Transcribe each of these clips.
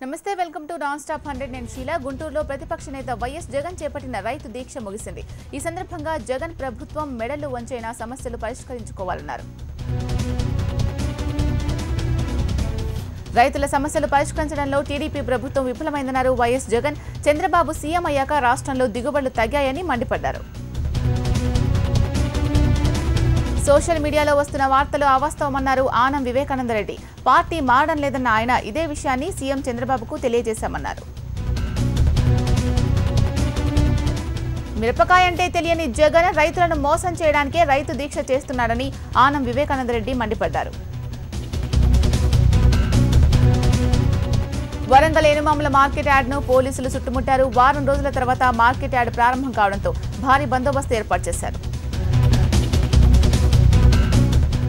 నమస్తే welcome to non stop 100 నేను షీలా గుంటూరులో ప్రతిపక్ష నేత వైఎస్ జగన్ చేపట్టిన రైతు దీక్ష ముగిసింది. ఈ సందర్భంగా జగన్ ప్రభుత్వం మెడలు వంచైన సమస్యలు పరిష్కరించుకోవాలన్నారు. రైతుల సమస్యలు పరిష్కరించడంలో టీడీపీ ప్రభుత్వం విఫలమైందన్నారు వైఎస్ జగన్. చంద్రబాబు సీఎం అయ్యాక రాష్ట్రంలో దిగుబడులు తగ్గాయని మండిపడ్డారు. సోషల్ మీడియాలో వస్తున్న వార్తలు అవాస్తవమన్నారు ఆనం వివేకానందరెడ్డి. పార్టీ మారడం లేదన్న ఆయన ఇదే విషయాన్ని సీఎం చంద్రబాబుకు తెలియజేశామన్నారు. మిరపకాయ అంటే తెలియని జగన్ రైతులను మోసం చేయడానికే రైతు దీక్ష చేస్తున్నాడని ఆనం వివేకానందరెడ్డి మండిపడ్డారు. వరంగల్ ఎనుమాముల మార్కెట్ యార్డ్ను పోలీసులు చుట్టుముట్టారు. వారం రోజుల తర్వాత మార్కెట్ యార్డ్ ప్రారంభం కావడంతో భారీ బందోబస్తు ఏర్పాటు చేశారు.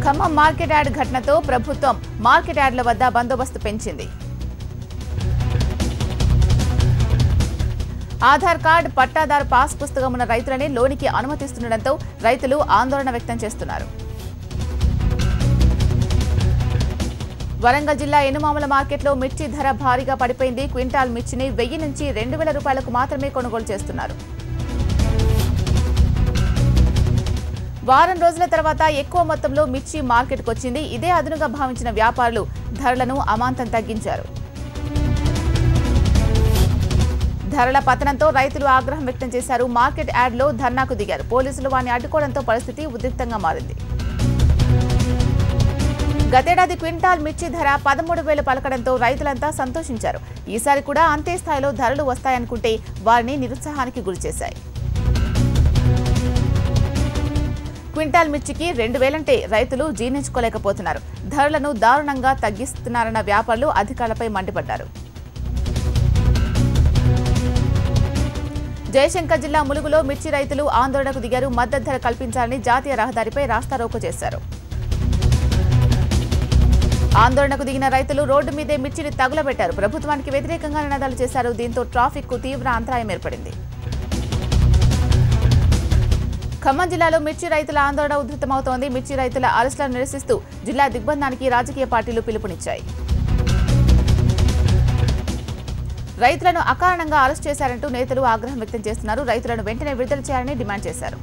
ఖమ్మం మార్కెట్ యార్డ్ ఘటనతో ప్రభుత్వం మార్కెట్ యార్డ్ల వద్ద బందోబస్తు పెంచింది. ఆధార్ కార్డు పట్టాదారు పాస్ పుస్తకం ఉన్న రైతులనే లోనికి అనుమతిస్తుండటంతో రైతులు ఆందోళన వ్యక్తం చేస్తున్నారు. వరంగల్ జిల్లా ఎనుమాముల మార్కెట్లో మిర్చి ధర భారీగా పడిపోయింది. క్వింటాల్ మిర్చిని 1000 నుంచి 2000 రూపాయలకు మాత్రమే కొనుగోలు చేస్తున్నారు. వారం రోజుల తర్వాత ఎక్కువ మొత్తంలో మిర్చి మార్కెట్కు వచ్చింది. ఇదే అదునుగా భావించిన వ్యాపారులు ధరలను అమాంతం తగ్గించారు. ధరల పతనంతో రైతులు ఆగ్రహం వ్యక్తం చేశారు. మార్కెట్ యార్డ్లో ధర్నాకు దిగారు. పోలీసులు వారిని అడ్డుకోవడంతో పరిస్థితి ఉద్రిక్తంగా మారింది. గతేడాది క్వింటాల్ మిర్చి ధర 13,000 పలకడంతో రైతులంతా సంతోషించారు. ఈసారి కూడా అంతే స్థాయిలో ధరలు వస్తాయనుకుంటే వారిని నిరుత్సాహానికి గురిచేశాయి. క్వింటాల్ మిర్చికి 2,000 అంటే రైతులు జీర్ణించుకోలేకపోతున్నారు. ధరలను దారుణంగా తగ్గిస్తున్నారన్న వ్యాపారులు అధికారులపై మండిపడ్డారు. జయశంకర్ జిల్లా ములుగులో మిర్చి రైతులు ఆందోళనకు దిగారు. మద్దతు ధర కల్పించాలని జాతీయ రహదారిపై రాస్తారోకో చేశారు. ఆందోళనకు దిగిన రైతులు రోడ్డు మీదే మిర్చిని తగులబెట్టారు. ప్రభుత్వానికి వ్యతిరేకంగా నినాదాలు చేశారు. దీంతో ట్రాఫిక్ కు తీవ్ర అంతరాయం ఏర్పడింది. ఖమ్మం జిల్లాలో మిర్చి రైతుల ఆందోళన ఉధృతమవుతోంది. మిర్చి రైతుల అరెస్టులను నిరసిస్తూ జిల్లా దిగ్బంధానికి రాజకీయ పార్టీలు పిలుపునిచ్చాయి. రైతులను అకారణంగా అరెస్ట్ చేశారంటూ నేతలు ఆగ్రహం వ్యక్తం చేస్తున్నారు. రైతులను వెంటనే విడుదల చేయాలని డిమాండ్ చేశారు.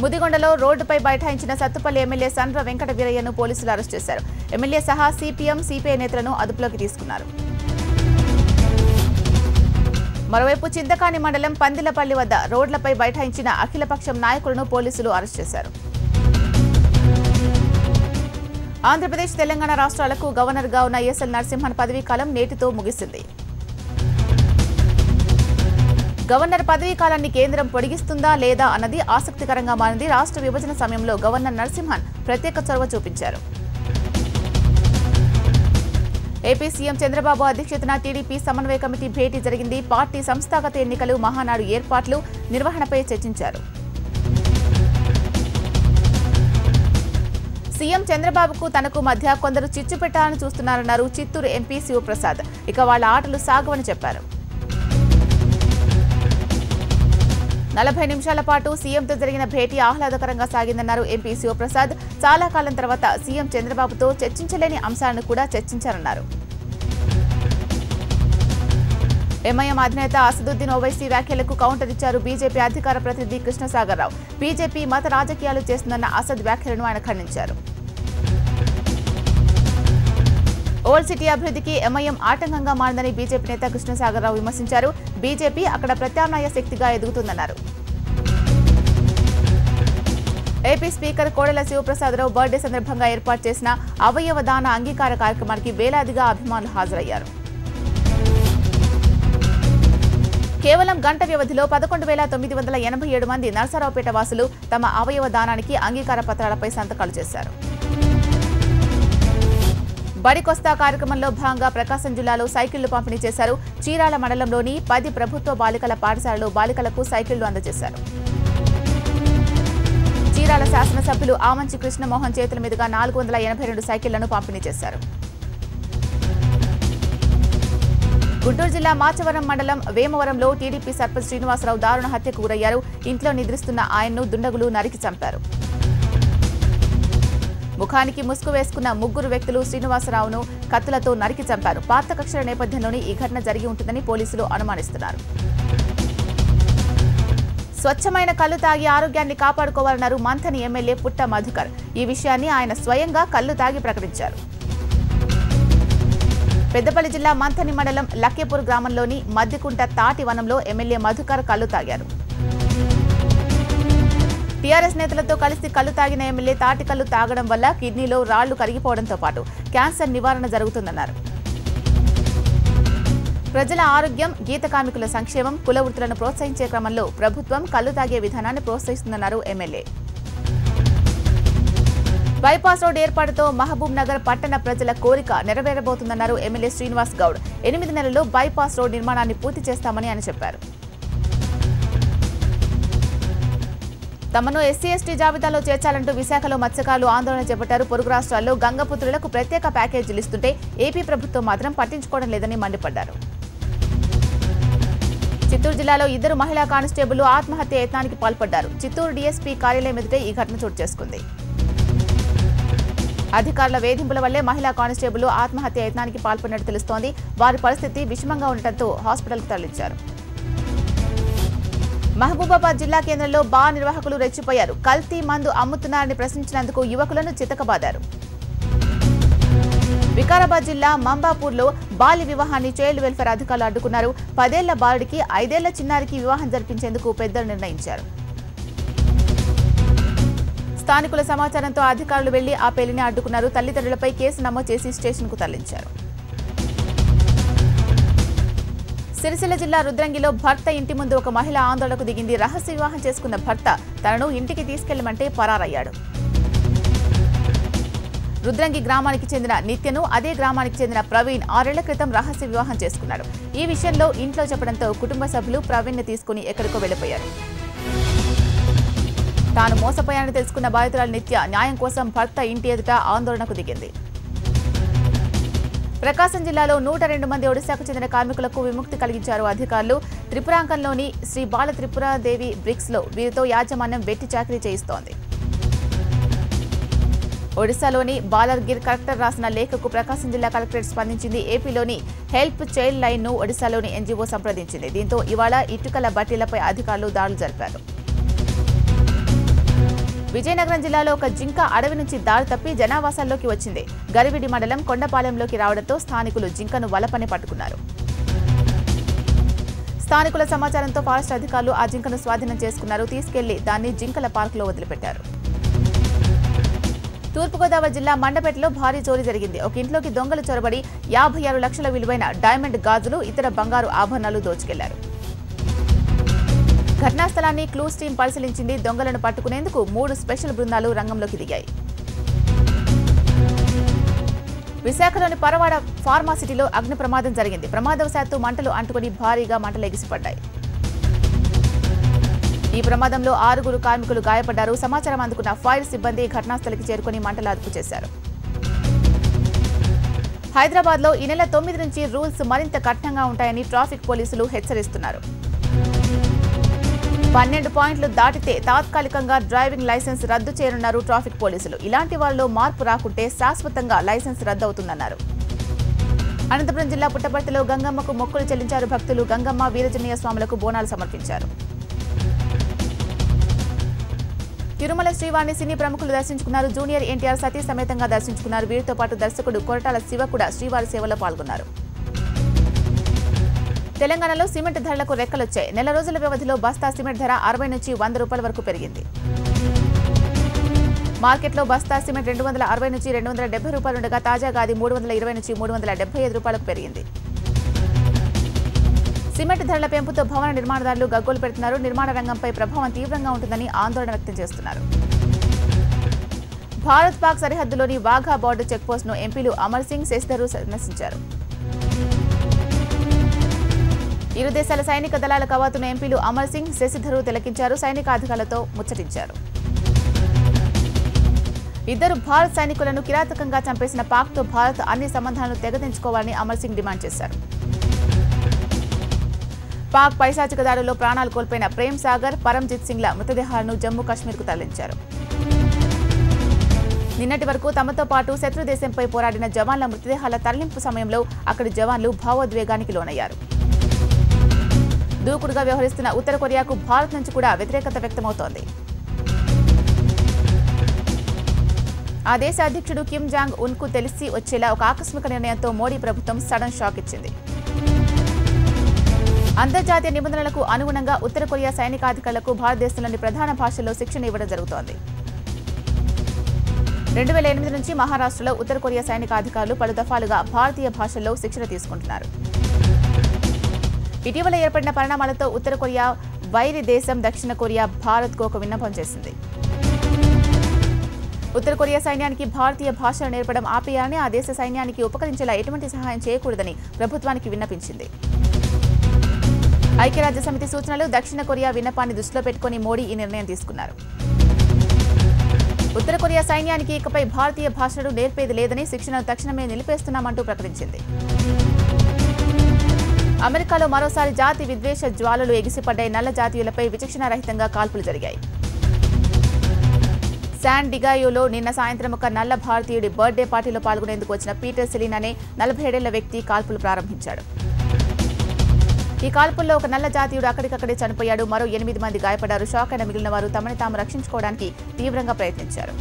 ముదిగొండలో రోడ్డుపై బైఠాయించిన సత్తుపల్లి ఎమ్మెల్యే సండ్ర వెంకట వీరయ్యను పోలీసులు అరెస్ట్ చేశారు. ఎమ్మెల్యే సహా సిపిఎం, సిపిఐ నేతలను అదుపులోకి తీసుకున్నారు. మరోవైపు చింతకాని మండలం పందిలపల్లి వద్ద రోడ్లపై బైఠాయించిన అఖిలపక్షం నాయకులను పోలీసులు అరెస్ట్ చేశారు. ఆంధ్రప్రదేశ్, తెలంగాణ రాష్ట్రాలకు గవర్నర్గా ఉన్న ఎస్ఎల్ నరసింహన్ పదవీ కాలం నేటితో ముగిసింది. గవర్నర్ పదవీ కాలాన్ని కేంద్రం పొడిగిస్తుందా లేదా అన్నది ఆసక్తికరంగా మారింది. రాష్ట్ర విభజన సమయంలో గవర్నర్ నరసింహన్ ప్రత్యేక చొరవ చూపించారు. ఏపీ సీఎం చంద్రబాబు అధ్యక్షతన టీడీపీ సమన్వయ కమిటీ భేటీ జరిగింది. పార్టీ సంస్థాగత ఎన్నికలు, మహానాడు ఏర్పాట్లు, నిర్వహణపై చర్చించారు. సీఎం చంద్రబాబుకు తనకు మధ్య కొందరు చిచ్చు పెట్టాలని చూస్తున్నారన్నారు చిత్తూరు ఎంపీ శివప్రసాద్. ఇక వాళ్ల ఆటలు సాగవని చెప్పారు. 40 నిమిషాల పాటు సీఎంతో జరిగిన భేటీ ఆహ్లాదకరంగా సాగిందన్నారు ఎంపీ శివప్రసాద్. చాలా కాలం తర్వాత సీఎం చంద్రబాబుతో చర్చించలేని అంశాలను కూడా చర్చించారన్నారు. ఎంఐఎం అధినేత అసదుద్దీన్ ఓవైసీ వ్యాఖ్యలకు కౌంటర్ ఇచ్చారు బీజేపీ అధికార ప్రతినిధి కృష్ణసాగర్ రావు. బీజేపీ మత రాజకీయాలు చేస్తుందన్న అసద్ వ్యాఖ్యలను ఆయన ఖండించారు. ఓల్డ్ సిటీ అభివృద్ధికి ఎంఐఎం ఆటంకంగా మారిందని బీజేపీ నేత కృష్ణసాగర్ రావు విమర్శించారు. బీజేపీ అక్కడ ప్రత్యామ్నాయ శక్తిగా ఎదుగుతుందన్నారు. AP speaker Kodela Sivaprasada Rao birthday సందర్భంగా ఏర్పాటు చేసిన అవయవ దాన అంగీకార కార్యక్రమానికి వేలాదిగా అభిమానులు హాజరయ్యారు. కేవలం గంట వ్యవధిలో 11,987 మంది నరసరావుపేట వాసులు తమ అవయవ దానానికి అంగీకార పత్రాలపై సంతకాలు చేశారు. బడికొస్తా కార్యక్రమంలో భాగంగా ప్రకాశం జిల్లాలో సైకిళ్లు పంపిణీ చేశారు. చీరాల మండలంలోని 10 ప్రభుత్వ బాలికల పాఠశాలలో బాలికలకు సైకిళ్లు అందజేశారు. చీరాల శాసనసభ్యులు ఆమంచి కృష్ణమోహన్ చేతుల మీదుగా 482 సైకిళ్లను పంపిణీ చేశారు. గుంటూరు జిల్లా మాచవరం మండలం వేమవరంలో టీడీపీ సర్పంచ్ శ్రీనివాసరావు దారుణ హత్యకు గురయ్యారు. ఇంట్లో నిద్రిస్తున్న ఆయన్ను దుండగులు నరికి చంపారు. ముఖానికి ముసుగు వేసుకున్న ముగ్గురు వ్యక్తులు శ్రీనివాసరావును కత్తులతో నరికి చంపారు. పాత కక్షల నేపథ్యంలోనే ఈ ఘటన జరిగి ఉంటుందని పోలీసులు అనుమానిస్తున్నారు. స్వచ్ఛమైన కళ్లు తాగి ఆరోగ్యాన్ని కాపాడుకోవాలన్నారు మంథని ఎమ్మెల్యే పుట్ట మధుకర్. ఈ విషయాన్ని ఆయన స్వయంగా కళ్లు తాగి ప్రకటించారు. పెద్దపల్లి జిల్లా మంథని మండలం లక్కేపూర్ గ్రామంలోని మద్దికుంట తాటి వనంలో ఎమ్మెల్యే మధుకర్ కళ్లు తాగారు. టీఆర్ఎస్ నేతలతో కలిసి కళ్లు తాగిన ఎమ్మెల్యే తాటి కళ్లు తాగడం వల్ల కిడ్నీలో రాళ్లు కరిగిపోవడంతో పాటు క్యాన్సర్ నివారణ జరుగుతుందన్నారు. ప్రజల ఆరోగ్యం, గీత కార్మికుల సంక్షేమం, కుల వృత్తులను ప్రోత్సహించే క్రమంలో ప్రభుత్వం కళ్లు తాగే విధానాన్ని ప్రోత్సహిస్తుందన్నారు ఎమ్మెల్యే. బైపాస్ రోడ్ ఏర్పాటుతో మహబూబ్ నగర్ పట్టణ ప్రజల కోరిక నెరవేరబోతుందన్నారు ఎమ్మెల్యే శ్రీనివాస్ గౌడ్. 8 నెలల్లో బైపాస్ రోడ్ నిర్మాణాన్ని పూర్తి చేస్తామని ఆయన చెప్పారు. తమను ఎస్సీ/ఎస్టీ జాబితాలో చేర్చాలంటూ విశాఖలో మత్స్యకారులు ఆందోళన చేపట్టారు. పొరుగు రాష్ట్రాల్లో గంగపుత్రులకు ప్రత్యేక ప్యాకేజీలు ఇస్తుంటే ఏపీ ప్రభుత్వం మాత్రం పట్టించుకోవడం లేదని మండిపడ్డారు. చిత్తూరు జిల్లాలో 2 మహిళా కానిస్టేబుల్ ఆత్మహత్య యత్నానికి పాల్పడ్డారు. చిత్తూరు డీఎస్పీ కార్యాలయం ఎదుటే ఈ ఘటన చోటు చేసుకుంది. అధికారుల వేధింపుల వల్లే మహిళా కానిస్టేబుల్ ఆత్మహత్య యత్నానికి పాల్పడినట్టు తెలుస్తోంది. వారి పరిస్థితి విషమంగా ఉండటంతో హాస్పిటల్కు తరలించారు. మహబూబాబాద్ జిల్లా కేంద్రంలో బార్ నిర్వాహకులు రెచ్చిపోయారు. కల్తీ మందు అమ్ముతున్నారని ప్రశ్నించినందుకు యువకులను చితకబాదారు. వికారాబాద్ జిల్లా మంబాపూర్లో బాల్య వివాహాన్ని చైల్డ్ వెల్ఫేర్ అధికారులు అడ్డుకున్నారు. 10 ఏళ్ల బాలుడికి 5 ఏళ్ల చిన్నారికి వివాహం జరిపించేందుకు పెద్దలు నిర్ణయించారు. స్థానికుల సమాచారంతో అధికారులు వెళ్లి ఆ పెళ్లిని అడ్డుకున్నారు. తల్లిదండ్రులపై కేసు నమోదు చేసి స్టేషన్కు తరలించారు. సిరిసిల్ల జిల్లా రుద్రంగిలో భర్త ఇంటి ముందు ఒక మహిళ ఆందోళనకు దిగింది. రహస్య వివాహం చేసుకున్న భర్త తనను ఇంటికి తీసుకెళ్లమంటే పరారయ్యాడు. రుద్రంగి గ్రామానికి చెందిన నిత్యను అదే గ్రామానికి చెందిన ప్రవీణ్ 6 ఏళ్ల క్రితం రహస్య వివాహం చేసుకున్నాడు. ఈ విషయంలో ఇంట్లో చెప్పడంతో కుటుంబ సభ్యులు ప్రవీణ్ని తీసుకుని ఎక్కడికో వెళ్లిపోయారు. తాను మోసపోయానని తెలుసుకున్న బాధితురాలు నిత్య న్యాయం కోసం భర్త ఇంటి ఎదుట ఆందోళనకు దిగింది. ప్రకాశం జిల్లాలో 102 మంది ఒడిశాకు చెందిన కార్మికులకు విముక్తి కలిగించారు అధికారులు. త్రిపురాంకంలోని శ్రీ బాల త్రిపురాదేవి బ్రిక్స్లో వీరితో యాజమాన్యం వెట్టి చాకరీ చేయిస్తోంది. ఒడిశాలోని బాలర్గిర్ కలెక్టర్ రాసిన లేఖకు ప్రకాశం జిల్లా కలెక్టరేట్ స్పందించింది. ఏపీలోని హెల్ప్ చైల్డ్ లైన్ ను ఒడిశాలోని ఎన్జీఓ సంప్రదించింది. దీంతో ఇవాళ ఇటుకల బట్టీలపై అధికారులు దాడులు జరిపారు. విజయనగరం జిల్లాలో ఒక జింక అడవి నుంచి దారి తప్పి జనావాసాల్లోకి వచ్చింది. గరివిడి మండలం కొండపాలెంలోకి రావడంతో స్థానికులు జింకను వలపని పట్టుకున్నారు. స్థానికుల సమాచారంతో ఫారెస్ట్ అధికారులు ఆ జింకను స్వాధీనం చేసుకున్నారు. తీసుకెళ్లి దాన్ని జింకల పార్కులో వదిలిపెట్టారు. తూర్పుగోదావరి జిల్లా మండపేటలో భారీ చోరీ జరిగింది. ఒక ఇంట్లోకి దొంగలు చొరబడి 56 లక్షల విలువైన డైమండ్ గాజులు, ఇతర బంగారు ఆభరణాలు దోచుకెళ్లారు. ఘటనా స్థలాన్ని క్లూస్ టీం పరిశీలించింది. దొంగలను పట్టుకునేందుకు 3 స్పెషల్ బృందాలు రంగంలోకి దిగాయి. విశాఖలోని పరవాడ ఫార్మాసిటీలో అగ్ని ప్రమాదం జరిగింది. ప్రమాదవశాత్తు మంటలు అంటుకుని భారీగా మంటలు ఎగిసిపడ్డాయి. ఈ ప్రమాదంలో 6 కార్మికులు గాయపడ్డారు. సమాచారం అందుకున్న ఫైర్ సిబ్బంది ఘటనాస్థలికి చేరుకుని మంటలు అదుపు చేశారు. హైదరాబాద్లో ఈ నెల 9 నుంచి రూల్స్ మరింత కఠినంగా ఉంటాయని ట్రాఫిక్ పోలీసులు హెచ్చరిస్తున్నారు. 12 పాయింట్లు దాటితే తాత్కాలికంగా డ్రైవింగ్ లైసెన్స్ రద్దు చేయనున్నారు ట్రాఫిక్ పోలీసులు. ఇలాంటి వారిలో మార్పు రాకుంటే శాశ్వతంగా లైసెన్స్ రద్దు అవుతుందన్నారు. అనంతపురం జిల్లా పుట్టపర్తిలో గంగమ్మకు మొక్కులు చెల్లించారు భక్తులు. గంగమ్మ, వీరజనీయ స్వాములకు బోనాలు సమర్పించారు. తిరుమల శ్రీవారిని సినీ ప్రముఖులు దర్శించుకున్నారు. జూనియర్ ఎన్టీఆర్ సతీ సమేతంగా దర్శించుకున్నారు. వీరితో పాటు దర్శకుడు కొరటాల శివ కూడా శ్రీవారి సేవలో పాల్గొన్నారు. తెలంగాణలో సిమెంట్ ధరలకు రెక్కలొచ్చాయి. నెల రోజుల వ్యవధిలో బస్తా సిమెంట్ ధర 60 నుంచి 100 రూపాయల వరకు పెరిగింది. మార్కెట్లో బస్తా సిమెంట్ 260 నుంచి 270 రూపాయలు ఉండగా తాజాగా అది 320 నుంచి 375 రూపాయలకు పెరిగింది. సిమెంట్ ధరల పెంపుతో భవన నిర్మాణదారులు గగ్గోలు పెడుతున్నారు. నిర్మాణ రంగంపై ప్రభావం తీవ్రంగా ఉంటుందని ఆందోళన వ్యక్తం చేస్తున్నారు. భారత్ పాక్ సరిహద్దులోని వాఘా బార్డర్ చెక్పోస్ట్ను ఎంపీలు అమర్ సింగ్, శశిధరూర్ సందర్శించారు. ఇరు దేశాల సైనిక దళాల కవాతును ఎంపీలు అమర్ సింగ్, శశిధరూర్ తిలకించారు. సైనిక అధికారులతో ముచ్చటించారు. ఇద్దరు భారత్ సైనికులను కిరాతకంగా చంపేసిన పాక్తో భారత్ అన్ని సంబంధాలను తెగదించుకోవాలని అమర్ సింగ్ డిమాండ్ చేశారు. పాక్ పైశాచిక దాడుల్లో ప్రాణాలు కోల్పోయిన ప్రేమ్ సాగర్, పరంజిత్ సింగ్ల మృతదేహాలను జమ్మూ కాశ్మీర్కు తరలించారు. నిన్నటి వరకు తమతో పాటు శత్రు దేశంపై పోరాడిన జవాన్ల మృతదేహాల తరలింపు సమయంలో అక్కడి జవాన్లు భావోద్వేగానికి లోనయ్యారు. దూకుడుగా వ్యవహరిస్తున్న ఉత్తర కొరియాకు భారత్ నుంచి కూడా వ్యతిరేకత వ్యక్తమవుతోంది. ఆ దేశ అధ్యక్షుడు కిమ్ జాంగ్ ఉన్కు తెలిసి వచ్చేలా ఒక ఆకస్మిక నిర్ణయంతో మోడీ ప్రభుత్వం సడన్ షాక్ ఇచ్చింది. అంతర్జాతీయ నిబంధనలకు అనుగుణంగా ఉత్తర కొరియా సైనికాధికారులకు భారతదేశంలోని ప్రధాన భాషల్లో శిక్షణ ఇవ్వడం జరుగుతోంది. 2008 నుంచి మహారాష్ట్రలో ఉత్తర కొరియా సైనికాధికారులు పలు దఫాలుగా భారతీయ భాషల్లో శిక్షణ తీసుకుంటున్నారు. ఇటీవల ఏర్పడిన పరిణామాలతో ఉత్తర కొరియా వైరి దేశం దక్షిణ కొరియా భారత్కు ఒక విన్నపం చేసింది. ఉత్తర కొరియా సైన్యానికి భారతీయ భాషలు నేర్పడం ఆపేయాలని, ఆ దేశ సైన్యానికి ఉపకరించేలా ఎటువంటి సహాయం చేయకూడదని ప్రభుత్వానికి విన్నపించింది. ఐక్యరాజ్య సమితి సూచనలు, దక్షిణ కొరియా విన్నపాన్ని దృష్టిలో పెట్టుకుని మోడీ ఈ నిర్ణయం తీసుకున్నారు. ఉత్తర కొరియా సైన్యానికి ఇకపై భారతీయ భాషలు నేర్పేది లేదని, శిక్షణను తక్షణమే నిలిపేస్తున్నామంటూ ప్రకటించింది. అమెరికాలో మరోసారి జాతి విద్వేష జ్వాలలు ఎగిసిపడ్డాయి. నల్ల జాతీయులపై విచక్షణారహితంగా కాల్పులు జరిగాయి. శాన్ డిగాయోలో నిన్న సాయంత్రం ఒక నల్ల భారతీయుడి బర్త్డే పార్టీలో పాల్గొనేందుకు వచ్చిన పీటర్ సెలిన్ అనే 47 ఏళ్ల వ్యక్తి కాల్పులు ప్రారంభించాడు. ఈ కాల్పుల్లో ఒక నల్ల జాతీయుడు అక్కడికక్కడే చనిపోయాడు. మరో 8 మంది గాయపడ్డారు. షాక్ అయిన మిగిలిన వారు తమని తాము రక్షించుకోవడానికి తీవ్రంగా ప్రయత్నించారు.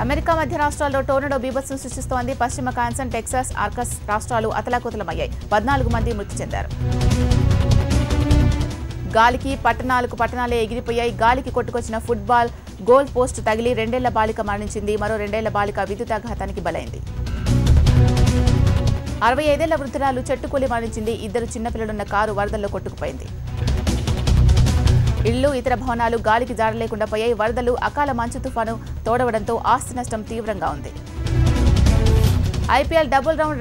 అమెరికా మధ్య రాష్ట్రాల్లో టోర్నడో బీభత్సం సృష్టిస్తోంది. పశ్చిమ కాన్సన్, టెక్సాస్, ఆర్కస్ రాష్ట్రాలు అతలాకుతలమయ్యాయి. 14 మంది మృతి చెందారు. గాలికి పట్టణాలే ఎగిరిపోయాయి. గాలికి కొట్టుకొచ్చిన ఫుట్బాల్ గోల్ పోస్ట్ తగిలి 2 ఏళ్ల బాలిక మరణించింది. మరో 2 ఏళ్ల బాలిక విద్యుతాఘాతానికి బలైంది. 65 ఏళ్ల వృద్ధురాలు చెట్టుకూలి మరణించింది. 2 చిన్నపిల్లలున్న కారు వరదల్లో కొట్టుకుపోయింది. ఇళ్లు, ఇతర భవనాలు గాలికి జాడలేకుండా పోయాయి. వరదలు, అకాల మంచు తుఫాను తోడవడంతో ఆస్తి నష్టం తీవ్రంగా ఉంది. IPL double round